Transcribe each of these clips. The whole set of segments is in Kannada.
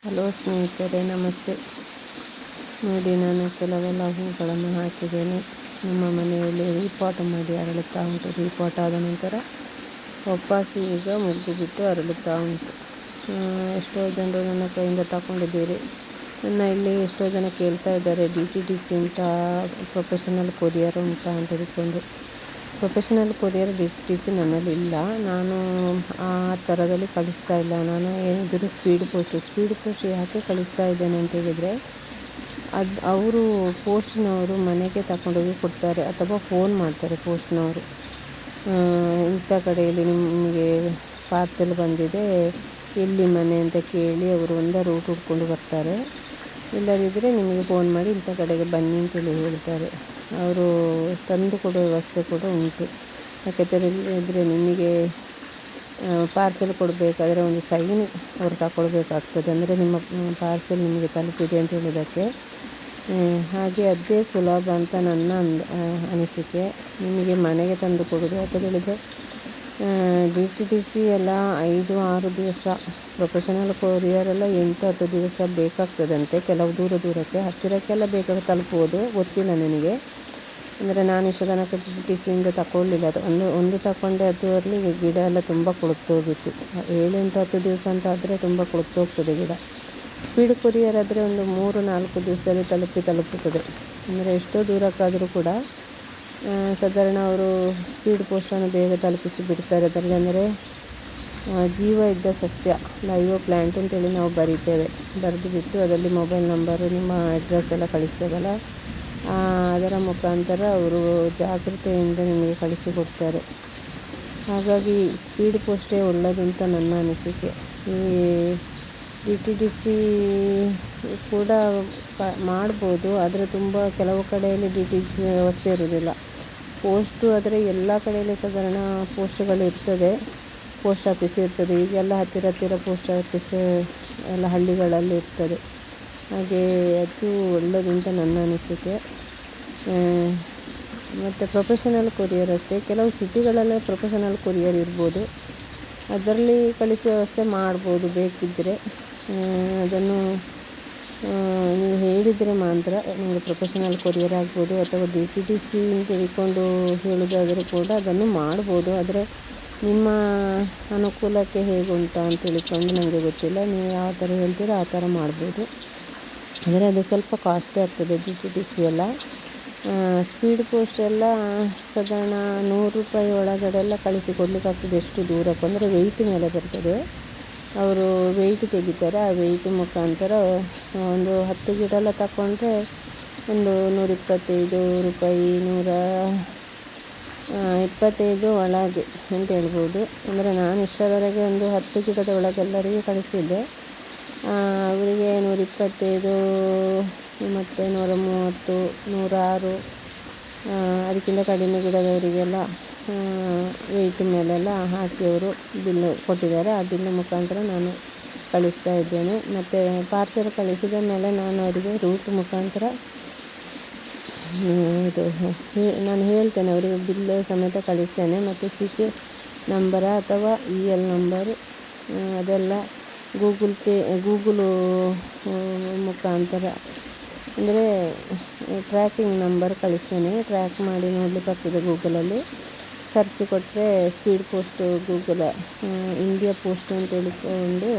ಹಲೋ ಸ್ನೇಹಿತರೆ, ನಮಸ್ತೆ. ನೋಡಿ, ನಾನು ಕೆಲವೆಲ್ಲ ಹೂಗಳನ್ನು ಹಾಕಿದ್ದೇನೆ. ನಮ್ಮ ಮನೆಯಲ್ಲಿ ರೀಪಾಟ್ ಮಾಡಿ ಅರಳುತ್ತಾ ಉಂಟು. ರೀಪಾಟ್ ಆದ ನಂತರ ವಾಪಸ್ ಈಗ ಮುಗ್ಗು ಬಿಟ್ಟು ಅರಳುತ್ತಾ ಉಂಟು. ಎಷ್ಟೋ ಜನರು ನನ್ನ ಕೈಯಿಂದ ತಗೊಂಡಿದ್ದೀರಿ. ನನ್ನ ಇಲ್ಲಿ ಎಷ್ಟೋ ಜನ ಕೇಳ್ತಾ ಇದ್ದಾರೆ, DTDC ಉಂಟಾ, ಪ್ರೊಫೆಷನಲ್ ಕೊರಿಯರ್ ಉಂಟಾ ಅಂತ ಹೇಳಿಕೊಂಡು. ಪ್ರೊಫೆಷನಲ್ ಕೊರಿಯರ್ DTDC ನನ್ನಲ್ಲಿ ಇಲ್ಲ. ನಾನು ಆ ಥರದಲ್ಲಿ ಕಳಿಸ್ತಾ ಇಲ್ಲ. ನಾನು ಏನಿದ್ರು ಸ್ಪೀಡ್ ಪೋಸ್ಟ್ ಯಾಕೆ ಕಳಿಸ್ತಾ ಇದ್ದೇನೆ ಅಂತ ಹೇಳಿದರೆ, ಅವರು ಪೋಸ್ಟ್ನವರು ಮನೆಗೆ ತಗೊಂಡೋಗಿ ಕೊಡ್ತಾರೆ ಅಥವಾ ಫೋನ್ ಮಾಡ್ತಾರೆ ಪೋಸ್ಟ್ನವರು. ಇಂಥ ಕಡೆಯಲ್ಲಿ ನಿಮಗೆ ಪಾರ್ಸೆಲ್ ಬಂದಿದೆ, ಎಲ್ಲಿ ಮನೆ ಅಂತ ಕೇಳಿ ಅವರು ಒಂದೇ ರೂಟ್ ಹುಡ್ಕೊಂಡು ಬರ್ತಾರೆ. ಇಲ್ಲದಿದ್ದರೆ ನಿಮಗೆ ಫೋನ್ ಮಾಡಿ ಇಂಥ ಕಡೆಗೆ ಬನ್ನಿ ಅಂತೇಳಿ ಹೇಳ್ತಾರೆ. ಅವರು ತಂದು ಕೊಡುವ ವ್ಯವಸ್ಥೆ ಕೂಡ ಉಂಟು. ಯಾಕೆಂದರೆ ನಿಮಗೆ ಪಾರ್ಸೆಲ್ ಕೊಡಬೇಕಾದ್ರೆ ಒಂದು ಸೈನ್ ಅವರು ತಗೊಳ್ಬೇಕಾಗ್ತದೆ, ಅಂದರೆ ನಿಮ್ಮ ಪಾರ್ಸೆಲ್ ನಿಮಗೆ ತಲುಪಿದೆ ಅಂತ ಹೇಳೋದಕ್ಕೆ. ಹಾಗೆ ಅದೇ ಸುಲಭ ಅಂತ ನನ್ನ ಅನಿಸಿಕೆ. ನಿಮಗೆ ಮನೆಗೆ ತಂದು ಕೊಡೋದು ಅಂತ ಹೇಳಿದರೆ DTDC ಎಲ್ಲ 5-6 ದಿವಸ, ಪ್ರೊಫೆಷನಲ್ ಕೊರಿಯರ್ ಎಲ್ಲ 8-10 ದಿವಸ ಬೇಕಾಗ್ತದಂತೆ. ಕೆಲವು ದೂರಕ್ಕೆ, ಹತ್ತಿರಕ್ಕೆಲ್ಲ ಬೇಕಾದ್ರೆ ತಲುಪುವುದು, ಗೊತ್ತಿಲ್ಲ ನನಗೆ. ಅಂದರೆ ನಾನು ಇಷ್ಟು ತನಕ DTDCಯಿಂದ ತಗೊಳ್ಳಿಲ್ಲ. ಅದು ಒಂದು ತಗೊಂಡೆ, ಅದರಲ್ಲಿ ಗಿಡ ಎಲ್ಲ ತುಂಬ ಕೊಳುತ್ತೋಗಿತ್ತು. 7-8-10 ದಿವಸ ಅಂತ ಆದರೆ ತುಂಬ ಕೊಳುತ್ತೋಗ್ತದೆ ಗಿಡ. ಸ್ಪೀಡ್ ಕೊರಿಯರ್ ಆದರೆ ಒಂದು 3-4 ದಿವಸದಲ್ಲಿ ತಲುಪುತ್ತದೆ. ಅಂದರೆ ಎಷ್ಟೋ ದೂರಕ್ಕಾದರೂ ಕೂಡ ಸಾಧಾರಣ ಅವರು ಸ್ಪೀಡ್ ಪೋಸ್ಟನ್ನು ಬೇಗ ತಲುಪಿಸಿ ಬಿಡ್ತಾರೆ. ಅದರಲ್ಲಿ ಅಂದರೆ ಜೀವ ಇದ್ದ ಸಸ್ಯ, ಲೈವ್ ಪ್ಲ್ಯಾಂಟ್ ಅಂತೇಳಿ ನಾವು ಬರೆದು ಬಿಟ್ಟು ಅದರಲ್ಲಿ ಮೊಬೈಲ್ ನಂಬರು, ನಿಮ್ಮ ಅಡ್ರೆಸ್ ಎಲ್ಲ ಕಳಿಸ್ತೇವಲ್ಲ, ಅದರ ಮುಖಾಂತರ ಅವರು ಜಾಗ್ರತೆಯಿಂದ ನಿಮಗೆ ಕಳಿಸಿಕೊಡ್ತಾರೆ. ಹಾಗಾಗಿ ಸ್ಪೀಡ್ ಪೋಸ್ಟೇ ಒಳ್ಳೆಯದು ಅಂತ ನನ್ನ ಅನಿಸಿಕೆ. ಈ DTDC ಕೂಡ ಮಾಡ್ಬೋದು, ಆದರೆ ತುಂಬ ಕೆಲವು ಕಡೆಯಲ್ಲಿ DTDC ವ್ಯವಸ್ಥೆ ಇರೋದಿಲ್ಲ. ಪೋಸ್ಟು ಆದರೆ ಎಲ್ಲ ಕಡೆಯಲ್ಲಿ ಸಾಧಾರಣ ಪೋಸ್ಟ್ಗಳು ಇರ್ತದೆ, ಪೋಸ್ಟ್ ಆಫೀಸ್ ಇರ್ತದೆ. ಈಗೆಲ್ಲ ಹತ್ತಿರ ಪೋಸ್ಟ್ ಆಫೀಸ್ ಎಲ್ಲ ಹಳ್ಳಿಗಳಲ್ಲಿ ಇರ್ತದೆ. ಹಾಗೆ ಅದು ಒಳ್ಳೆಯದು ಅಂತ ನನ್ನ ಅನಿಸಿಕೆ. ಮತ್ತು ಪ್ರೊಫೆಷನಲ್ ಕೊರಿಯರ್ ಅಷ್ಟೇ, ಕೆಲವು ಸಿಟಿಗಳಲ್ಲೇ ಪ್ರೊಫೆಷನಲ್ ಕೊರಿಯರ್ ಇರ್ಬೋದು, ಅದರಲ್ಲಿ ಕಳಿಸುವ ವ್ಯವಸ್ಥೆ ಮಾಡ್ಬೋದು ಬೇಕಿದ್ದರೆ. ಅದನ್ನು ನೀವು ಹೇಳಿದರೆ ಮಾತ್ರ ನಿಮಗೆ ಪ್ರೊಫೆಷನಲ್ ಕೊರಿಯರ್ ಆಗ್ಬೋದು, ಅಥವಾ DTDC ತೆಗೆದುಕೊಂಡು ಹೇಳೋದಾದರೂ ಕೂಡ ಅದನ್ನು ಮಾಡ್ಬೋದು. ಆದರೆ ನಿಮ್ಮ ಅನುಕೂಲಕ್ಕೆ ಹೇಗುಂಟು ಅಂತ ಹೇಳಿಕೊಂಡು ನನಗೆ ಗೊತ್ತಿಲ್ಲ. ನೀವು ಯಾವ ಥರ ಹೇಳ್ತೀರೋ ಆ ಥರ ಮಾಡ್ಬೋದು. ಆದರೆ ಅದು ಸ್ವಲ್ಪ ಕಾಸ್ಟ್ಲಿ ಆಗ್ತದೆ DTDC ಎಲ್ಲ. ಸ್ಪೀಡ್ ಪೋಸ್ಟ್ ಎಲ್ಲ ಸಾಧಾರಣ 100 ರೂಪಾಯಿ ಒಳಗಡೆ ಎಲ್ಲ ಕಳಿಸಿಕೊಡ್ಲಿಕ್ಕಾಗ್ತದೆ. ಎಷ್ಟು ದೂರಕ್ಕೆ ಅಂದರೆ ವೆಯ್ಟ್ ಮೇಲೆ ಬರ್ತದೆ. ಅವರು ವೆಯ್ಟ್ ತೆಗಿತಾರೆ. ಆ ವೆಯ್ಟ್ ಮುಖಾಂತರ ಒಂದು 10 ಗಿಡ ಎಲ್ಲ ತಗೊಂಡ್ರೆ ಒಂದು 125 ರೂಪಾಯಿ, 125 ಒಳಗೆ ಅಂತ ಹೇಳ್ಬೋದು. ಅಂದರೆ ನಾನು ಇಷ್ಟರವರೆಗೆ ಒಂದು 10 ಗಿಡದ ಒಳಗೆಲ್ಲರಿಗೆ ಕಳಿಸಿದ್ದೆ. ಅವರಿಗೆ 125 ಮತ್ತು 130, 106, ಅದಕ್ಕಿಂತ ಕಡಿಮೆ ಗಿಡದವರಿಗೆಲ್ಲ ವೆಯ್ಟ್ ಮೇಲೆಲ್ಲ ಹಾಕಿ ಅವರು ಬಿಲ್ಲು ಕೊಟ್ಟಿದ್ದಾರೆ. ಆ ಬಿಲ್ಲು ಮುಖಾಂತರ ನಾನು ಕಳಿಸ್ತಾ ಇದ್ದೇನೆ. ಮತ್ತು ಪಾರ್ಸೆಲ್ ಕಳಿಸಿದ ಮೇಲೆ ನಾನು ಅವರಿಗೆ ರೂಟ್ ಮುಖಾಂತರ ನಾನು ಹೇಳ್ತೇನೆ, ಅವರಿಗೆ ಬಿಲ್ ಸಮೇತ ಕಳಿಸ್ತೇನೆ. ಮತ್ತು CK ನಂಬರ ಅಥವಾ EL ನಂಬರು ಅದೆಲ್ಲ ಗೂಗಲು ಮುಖಾಂತರ, ಅಂದರೆ ಟ್ರ್ಯಾಕಿಂಗ್ ನಂಬರ್ ಕಳಿಸ್ತೇನೆ. ಟ್ರ್ಯಾಕ್ ಮಾಡಿ ನೋಡಲಿಕ್ಕಾಗ್ತದೆ. ಗೂಗಲಲ್ಲಿ ಸರ್ಚ್ ಕೊಟ್ಟರೆ speed post, Google India post ಅಂತ ಹೇಳಿಕೊಂಡು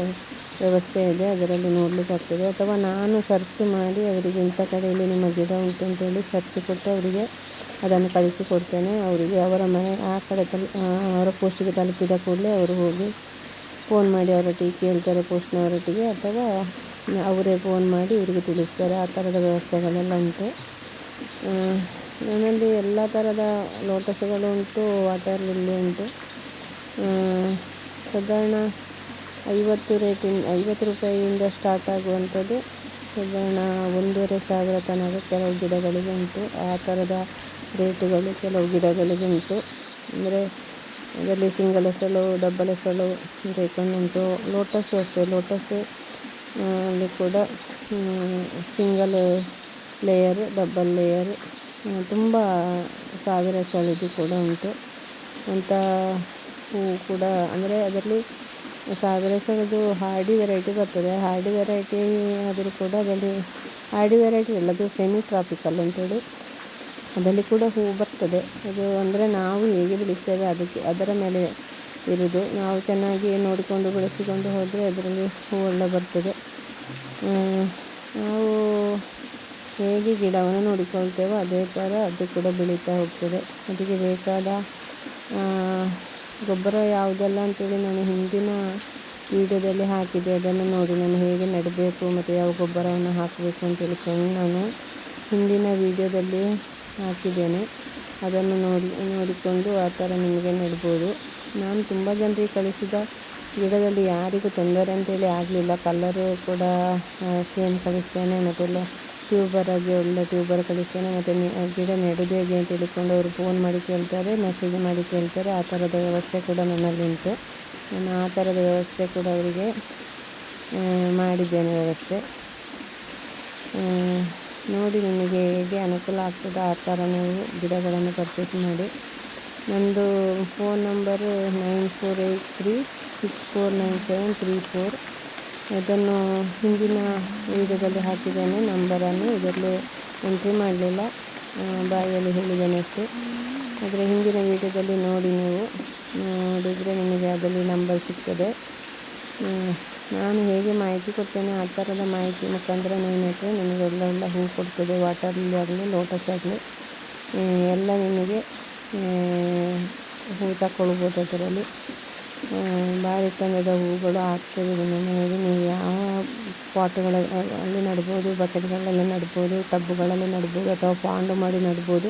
ವ್ಯವಸ್ಥೆ ಇದೆ, ಅದರಲ್ಲಿ ನೋಡಲಿಕ್ಕಾಗ್ತದೆ. ಅಥವಾ ನಾನು ಸರ್ಚ್ ಮಾಡಿ ಅವರಿಗೆ ಇಂಥ ಕಡೆಯಲ್ಲಿ ನಿಮ್ಮ ಗಿಡ ಉಂಟು ಅಂತೇಳಿ ಸರ್ಚ್ ಕೊಟ್ಟು ಅವರಿಗೆ ಅದನ್ನು ಕಳಿಸಿಕೊಡ್ತೇನೆ. ಅವರಿಗೆ ಅವರ ಮನೆ ಆ ಕಡೆ ಅವರ ಪೋಸ್ಟಿಗೆ ತಲುಪಿದ ಕೂಡಲೇ ಅವರು ಹೋಗಿ ಫೋನ್ ಮಾಡಿ ಅವರೊಟ್ಟಿಗೆ ಕೇಳ್ತಾರೆ, ಪೋಸ್ಟ್ನವರೊಟ್ಟಿಗೆ, ಅಥವಾ ಅವರೇ ಫೋನ್ ಮಾಡಿ ಇವರಿಗೆ ತಿಳಿಸ್ತಾರೆ. ಆ ಥರದ ವ್ಯವಸ್ಥೆಗಳೆಲ್ಲ ಉಂಟು. ನನ್ನಲ್ಲಿ ಎಲ್ಲ ಥರದ ಲೋಟಸ್ಗಳು ಉಂಟು, ವಾಟರ್ ಲಿಲ್ಲಿ ಉಂಟು. ಸಾಧಾರಣ 50 ರೂಪಾಯಿಯಿಂದ ಸ್ಟಾರ್ಟ್ ಆಗುವಂಥದ್ದು ಸಾಧಾರಣ 1,500 ತನಕ ಕೆಲವು ಗಿಡಗಳಿಗೆ ಉಂಟು. ಆ ಥರದ ರೇಟುಗಳು ಕೆಲವು ಗಿಡಗಳಿಗೆ ಉಂಟು. ಅಂದರೆ ಅದರಲ್ಲಿ ಸಿಂಗಲ್ ಎಸಳು, ಡಬ್ಬಲ್ ಎಸಳು ಅಂತ ಉಂಟು. ಲೋಟಸ್ಸು ಅಷ್ಟೇ. ಲೋಟಸ್ಸು ಅಲ್ಲಿ ಕೂಡ ಸಿಂಗಲ್ ಲೇಯರು, ಡಬ್ಬಲ್ ಲೇಯರು, ತುಂಬ 1000 ಎಸಳಿದು ಕೂಡ ಉಂಟು. ಅಂಥ ಹೂವು ಕೂಡ, ಅಂದರೆ ಅದರಲ್ಲಿ ಸಾಗರಸರದ್ದು ಹಾರ್ಡಿ ವೆರೈಟಿ ಬರ್ತದೆ. ಹಾರ್ಡಿ ವೆರೈಟಿ ಆದರೂ ಕೂಡ ಅದರಲ್ಲಿ ಹಾರ್ಡಿ ವೆರೈಟಿ ಅಲ್ಲ, ಅದು ಸೆಮಿ ಟ್ರಾಪಿಕಲ್ ಅಂತೇಳಿ ಅದರಲ್ಲಿ ಕೂಡ ಹೂವು ಬರ್ತದೆ. ಅದು ಅಂದರೆ ನಾವು ಹೇಗೆ ಬೆಳೆಸ್ತೇವೆ ಅದರ ಮೇಲೆ ಇರೋದು. ನಾವು ಚೆನ್ನಾಗಿ ನೋಡಿಕೊಂಡು ಬೆಳೆಸಿಕೊಂಡು ಹೋದರೆ ಅದರಲ್ಲಿ ಹೂವೆಲ್ಲ ಬರ್ತದೆ. ನಾವು ಹೇಗೆ ಗಿಡವನ್ನು ನೋಡಿಕೊಳ್ತೇವೋ ಅದೇ ಥರ ಅದು ಕೂಡ ಬೆಳೀತಾ ಹೋಗ್ತದೆ. ಅದಕ್ಕೆ ಬೇಕಾದ ಗೊಬ್ಬರ ಯಾವುದೆಲ್ಲ ಅಂತೇಳಿ ನಾನು ಹಿಂದಿನ ವಿಡಿಯೋದಲ್ಲಿ ಹಾಕಿದ್ದೆ. ಅದನ್ನು ನೋಡಿ ನಾನು ಹೇಗೆ ನೆಡಬೇಕು ಮತ್ತು ಯಾವ ಗೊಬ್ಬರವನ್ನು ಹಾಕಬೇಕು ಅಂತ ಹೇಳ್ಕೊಂಡು ನಾನು ಹಿಂದಿನ ವಿಡಿಯೋದಲ್ಲಿ ಹಾಕಿದ್ದೇನೆ. ಅದನ್ನು ನೋಡಿಕೊಂಡು ಆ ಥರ ನಿಮಗೆ ನೆಡ್ಬೋದು. ನಾನು ತುಂಬ ಜನರಿಗೆ ಕಳಿಸಿದ ಗಿಡದಲ್ಲಿ ಯಾರಿಗೂ ತೊಂದರೆ ಅಂತೇಳಿ ಆಗಲಿಲ್ಲ. ಕಲ್ಲರು ಕೂಡ ಸೇಮ್ ಕಳಿಸ್ತೇನೆ, ಮತ್ತೆಲ್ಲ ಟ್ಯೂಬರ್ ಆಗಿ ಒಳ್ಳೆ ಟ್ಯೂಬರ್ ಕಳಿಸ್ತೇನೆ. ಮತ್ತು ಗಿಡ ನೆಡೋದು ಹೇಗೆ ಅಂತ ಹೇಳಿಕೊಂಡು ಅವರು ಫೋನ್ ಮಾಡಿ ಕೇಳ್ತಾರೆ, ಮೆಸೇಜ್ ಮಾಡಿ ಕೇಳ್ತಾರೆ. ಆ ಥರದ ವ್ಯವಸ್ಥೆ ಕೂಡ ನನ್ನಲ್ಲಿ ಉಂಟು. ನಾನು ಆ ಥರದ ವ್ಯವಸ್ಥೆ ಕೂಡ ಅವರಿಗೆ ಮಾಡಿದ್ದೇನೆ ವ್ಯವಸ್ಥೆ. ನೋಡಿ ನಿಮಗೆ ಹೇಗೆ ಅನುಕೂಲ ಆಗ್ತದೆ ಆ ಥರ ನೀವು ಗಿಡಗಳನ್ನು ಪರ್ಚೇಸ್ ಮಾಡಿ. ನನ್ನದು ಫೋನ್ ನಂಬರು 9483649734. ಅದನ್ನು ಹಿಂದಿನ ವಿಡಿಯೋದಲ್ಲಿ ಹಾಕಿದ್ದೇನೆ ನಂಬರನ್ನು. ಇದರಲ್ಲಿ ಎಂಟ್ರಿ ಮಾಡಲಿಲ್ಲ, ಬಾಯಲ್ಲಿ ಹೇಳಿದ್ದೇನೆ ಅಷ್ಟೇ. ಆದರೆ ಹಿಂದಿನ ವಿಡಿಯೋದಲ್ಲಿ ನೋಡಿ, ನೀವು ನೋಡಿದರೆ ನಿಮಗೆ ಅದರಲ್ಲಿ ನಂಬರ್ ಸಿಗ್ತದೆ. ನಾನು ಹೇಗೆ ಮಾಹಿತಿ ಕೊಡ್ತೇನೆ ಆ ಥರದ ಮಾಹಿತಿ ಮುಖಾಂತರ ನೀವು ನೆಟ್ಟರೆ ನಿಮಗೆ ಒಳ್ಳೆ ಹೂ ಕೊಡ್ತದೆ. ವಾಟರಲ್ಲಿ ಆಗಲಿ ಲೋಟಸ್ ಆಗಲಿ ಎಲ್ಲ ನಿಮಗೆ ಹೂ ತಗೊಳ್ಬೋದು. ಅದರಲ್ಲಿ ಭಾರಿ ಚಂದದ ಹೂಗಳು ಆಗ್ತದೆ ನಿಮ್ಮ ಮನೆಯಲ್ಲಿ. ನೀವು ಯಾವ ಪಾಟ್ಗಳಲ್ಲಿ ನೆಡ್ಬೋದು, ಬಕೆಟ್ಗಳಲ್ಲಿ ನೆಡ್ಬೋದು, ಟಬ್ಬುಗಳಲ್ಲಿ ನೆಡ್ಬೋದು, ಅಥವಾ ಪಾಂಡು ಮಾಡಿ ನೆಡ್ಬೋದು.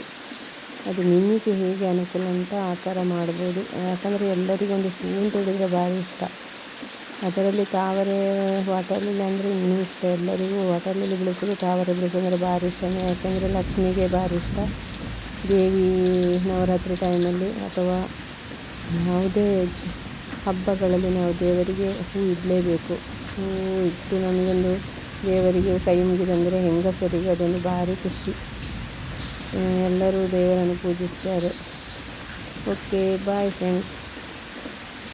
ಅದು ನಿಮಗೆ ಹೇಗೆ ಅನುಕೂಲ ಅಂತ ಆ ಥರ ಮಾಡ್ಬೋದು. ಯಾಕಂದರೆ ಎಲ್ಲರಿಗೊಂದು ಹೂ ಅಂತ ಹೇಳಿದರೆ ಭಾರಿ ಇಷ್ಟ. ಅದರಲ್ಲಿ ತಾವರೆ ವಾಟರ್ಲಿಲ್ಲಿ ಅಂದರೆ ಇನ್ನೂ ಇಷ್ಟ. ಎಲ್ಲರಿಗೂ ವಾಟರ್ಲಿಲ್ಲಿ ಬೆಳೆಸೋದು, ತಾವರೆ ಬೆಳೆಸೋದಂದರೆ ಭಾರಿ ಇಷ್ಟ. ಯಾಕೆಂದರೆ ಲಕ್ಷ್ಮಿಗೆ ಭಾರಿ ಇಷ್ಟ. ದೇವಿ ನವರಾತ್ರಿ ಟೈಮಲ್ಲಿ ಅಥವಾ ಯಾವುದೇ ಹಬ್ಬಗಳಲ್ಲಿ ನಾವು ದೇವರಿಗೆ ಹೂ ಇಡಲೇಬೇಕು. ಹೂ ಇಟ್ಟು ನಮಗೊಂದು ದೇವರಿಗೆ ಕೈ ಮುಗಿದಂದರೆ ಹೆಂಗಸರಿಗೆ ಅದೊಂದು ಭಾರಿ ಖುಷಿ. ಎಲ್ಲರೂ ದೇವರನ್ನು ಪೂಜಿಸ್ತಾರೆ. Okay, bye friends.